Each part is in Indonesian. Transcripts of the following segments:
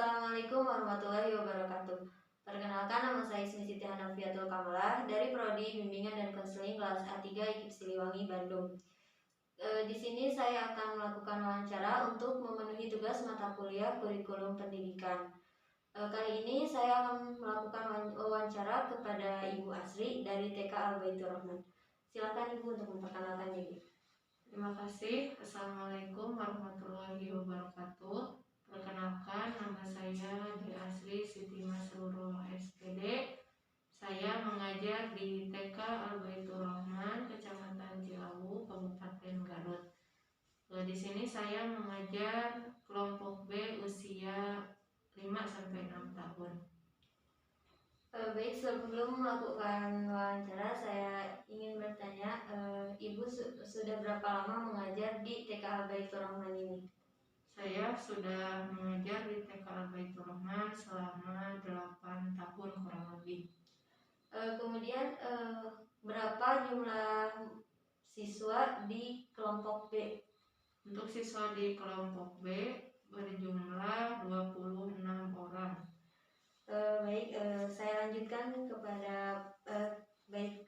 Assalamualaikum warahmatullahi wabarakatuh. Perkenalkan, nama saya Ismi Siti Hanafiatul Kamalah dari Prodi Bimbingan dan Konseling kelas A3 IKIP Siliwangi, Bandung. Di sini saya akan melakukan wawancara untuk memenuhi tugas mata kuliah kurikulum pendidikan. Kali ini saya akan melakukan wawancara kepada Ibu Asri dari TK Al-Baitur Rahman. Silakan Ibu untuk memperkenalkan diri. Terima kasih. Assalamualaikum warahmatullahi wabarakatuh. Perkenalkan, nama saya Dwi Asri Siti Masrurul SPD. Saya mengajar di TK Al-Baitur Rahman, Kecamatan Cilawu, Kabupaten Garut. Di sini saya mengajar kelompok B usia 5-6 tahun. Baik, sebelum melakukan wawancara, saya ingin bertanya, Ibu sudah berapa lama mengajar di TK Al-Baitur Rahman ini? Saya sudah mengajar di TK Al-Baitur Rahman selama 8 tahun kurang lebih. Kemudian berapa jumlah siswa di kelompok B? Untuk siswa di kelompok B berjumlah 26 orang. Baik, saya lanjutkan kepada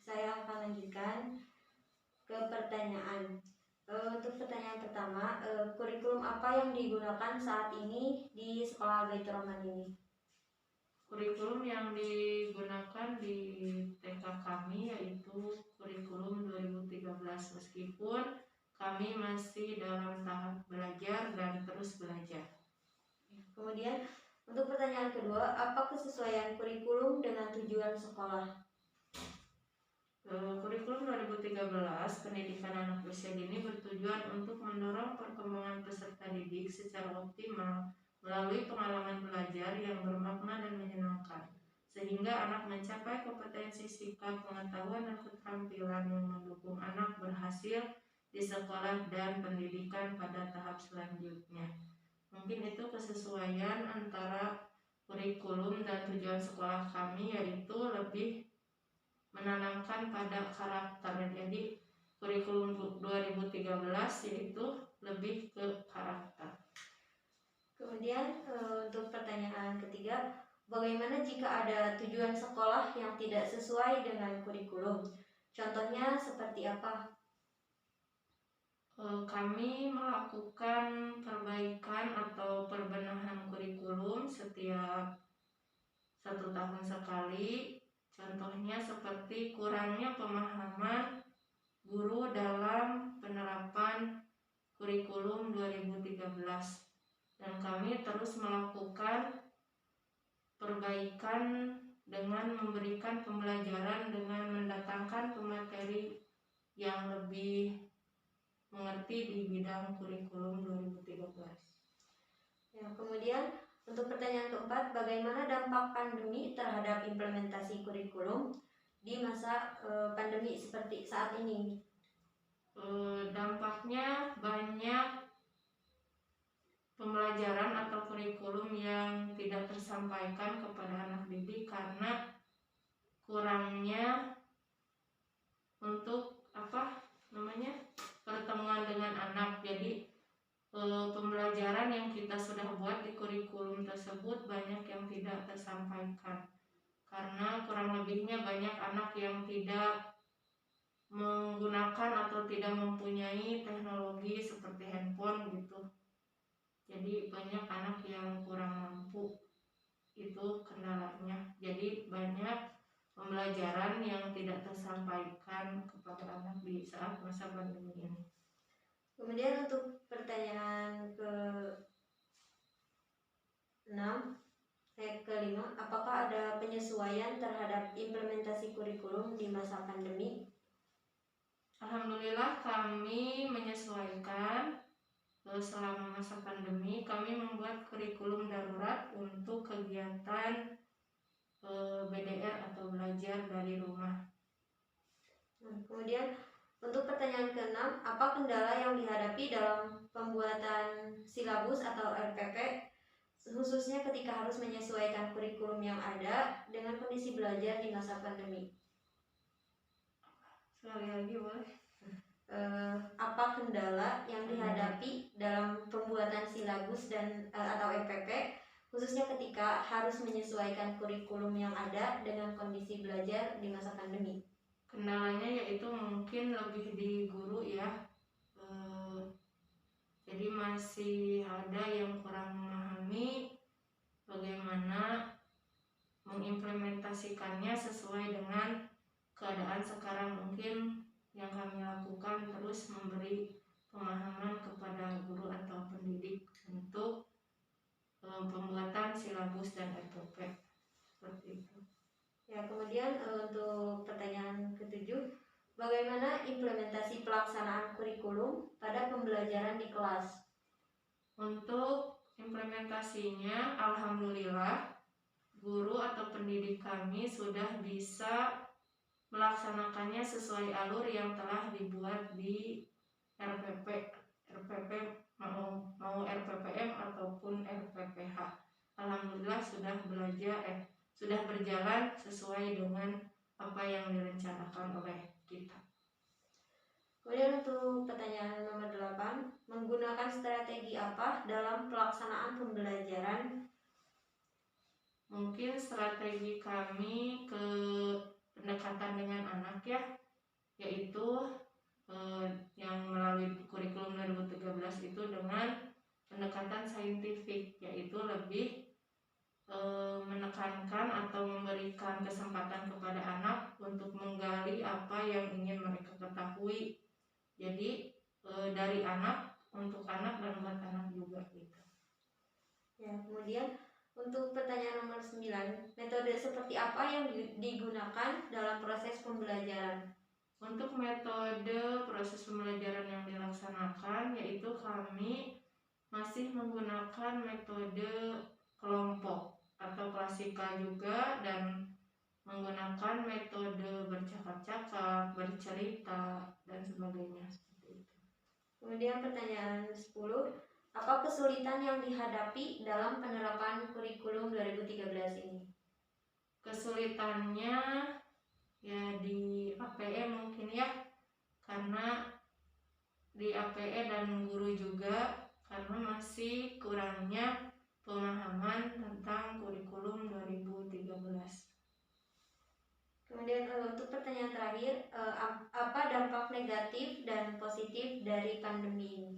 saya akan lanjutkan ke pertanyaan. Untuk pertanyaan pertama, kurikulum apa yang digunakan saat ini di sekolah Al-Baitur Rahman ini? Kurikulum yang digunakan di TK kami yaitu kurikulum 2013, meskipun kami masih dalam tahap belajar dan terus belajar. Kemudian untuk pertanyaan kedua, apa kesesuaian kurikulum dengan tujuan sekolah? Kurikulum 2013 pendidikan anak usia dini bertujuan untuk mendorong perkembangan peserta didik secara optimal melalui pengalaman belajar yang bermakna dan menyenangkan, sehingga anak mencapai kompetensi sikap, pengetahuan, dan keterampilan yang mendukung anak berhasil di sekolah dan pendidikan pada tahap selanjutnya. Mungkin itu kesesuaian antara kurikulum dan tujuan sekolah kami, yaitu lebih menanamkan pada karakter. Jadi kurikulum 2013 yaitu lebih ke karakter. Kemudian untuk pertanyaan ketiga, bagaimana jika ada tujuan sekolah yang tidak sesuai dengan kurikulum? Contohnya seperti apa? Kami melakukan perbaikan atau perbenahan kurikulum setiap 1 tahun sekali. Contohnya seperti kurangnya pemahaman guru dalam penerapan kurikulum 2013, dan kami terus melakukan perbaikan dengan memberikan pembelajaran dengan mendatangkan pemateri yang lebih mengerti di bidang kurikulum 2013. Ya, kemudian untuk pertanyaan keempat, bagaimana dampak pandemi terhadap implementasi kurikulum di masa pandemi seperti saat ini? Dampaknya banyak pembelajaran atau kurikulum yang tidak tersampaikan kepada anak didik karena kurangnya untuk pertemuan dengan anak. Jadi pembelajaran yang kita sudah buat di kurikulum tersebut banyak yang tidak tersampaikan karena kurang lebihnya banyak anak yang tidak menggunakan atau tidak mempunyai teknologi seperti handphone gitu. Jadi banyak anak yang kurang mampu, itu kendalanya. Jadi banyak pembelajaran yang tidak tersampaikan kepada anak di saat masa pandemi ini. Kemudian untuk pertanyaan kelima, apakah ada penyesuaian terhadap implementasi kurikulum di masa pandemi? Alhamdulillah kami menyesuaikan. Selama masa pandemi kami membuat kurikulum darurat untuk kegiatan BDR atau belajar dari rumah. Kemudian untuk pertanyaan keenam, apa kendala yang dihadapi dalam pembuatan silabus atau RPP, khususnya ketika harus menyesuaikan kurikulum yang ada dengan kondisi belajar di masa pandemi? Sekali lagi boleh? Apa kendala yang dihadapi dalam pembuatan silabus dan atau RPP, khususnya ketika harus menyesuaikan kurikulum yang ada dengan kondisi belajar di masa pandemi? Kendalanya yaitu mungkin lebih di guru ya. Jadi masih ada yang kurang memahami bagaimana mengimplementasikannya sesuai dengan keadaan sekarang. Mungkin yang kami lakukan terus memberi pemahaman kepada guru atau pendidik untuk pembuatan silabus dan SOP seperti itu. Ya, kemudian untuk pertanyaan ketujuh, bagaimana implementasi pelaksanaan kurikulum pada pembelajaran di kelas? Untuk implementasinya, alhamdulillah guru atau pendidik kami sudah bisa melaksanakannya sesuai alur yang telah dibuat di RPP mau RPPM ataupun RPPH. Alhamdulillah sudah berjalan sesuai dengan apa yang direncanakan oleh kita. Kemudian untuk pertanyaan nomor 8, menggunakan strategi apa dalam pelaksanaan pembelajaran? Mungkin strategi kami ke pendekatan dengan anak ya, yaitu yang melalui kurikulum 2013 itu dengan pendekatan saintifik, yaitu lebih menekankan atau memberikan kesempatan kepada anak untuk menggali apa yang ingin mereka ketahui. Jadi dari anak untuk anak dan buat anak juga gitu. Ya, kemudian untuk pertanyaan nomor 9, metode seperti apa yang digunakan dalam proses pembelajaran? Untuk metode proses pembelajaran yang dilaksanakan yaitu kami masih menggunakan metode kelompok atau klasika juga, dan menggunakan metode bercakap-cakap, bercerita, dan sebagainya seperti itu. Kemudian pertanyaan 10, apa kesulitan yang dihadapi dalam penerapan kurikulum 2013 ini? Kesulitannya ya di APE mungkin ya, karena di APE dan guru juga karena masih kurangnya pemahaman tentang kurikulum 2013. Kemudian untuk pertanyaan terakhir, apa dampak negatif dan positif dari pandemi ini?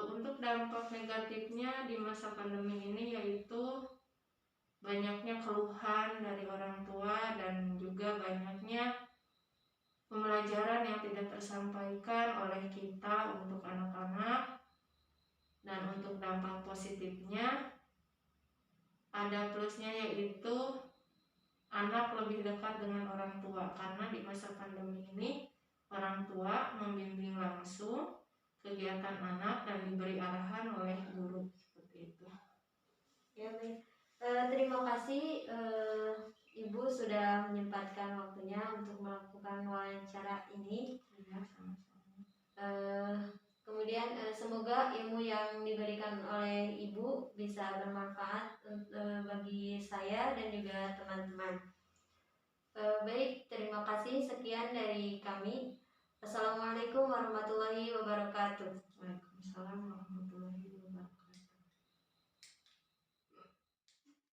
Untuk dampak negatifnya di masa pandemi ini yaitu banyaknya keluhan dari orang tua dan juga banyaknya pembelajaran yang tidak tersampaikan oleh kita untuk anak-anak. Dan untuk dampak positifnya ada plusnya, yaitu anak lebih dekat dengan orang tua, karena di masa pandemi ini orang tua membimbing langsung kegiatan anak dan diberi arahan oleh guru seperti itu. Ya, baik. Terima kasih Ibu sudah menyempatkan waktunya untuk melakukan wawancara ini. Ya, sama-sama. Kemudian semoga ilmu yang diberikan oleh Ibu bisa bermanfaat bagi saya dan juga teman-teman. Baik, terima kasih. Sekian dari kami. Assalamualaikum warahmatullahi wabarakatuh. Waalaikumsalam warahmatullahi wabarakatuh.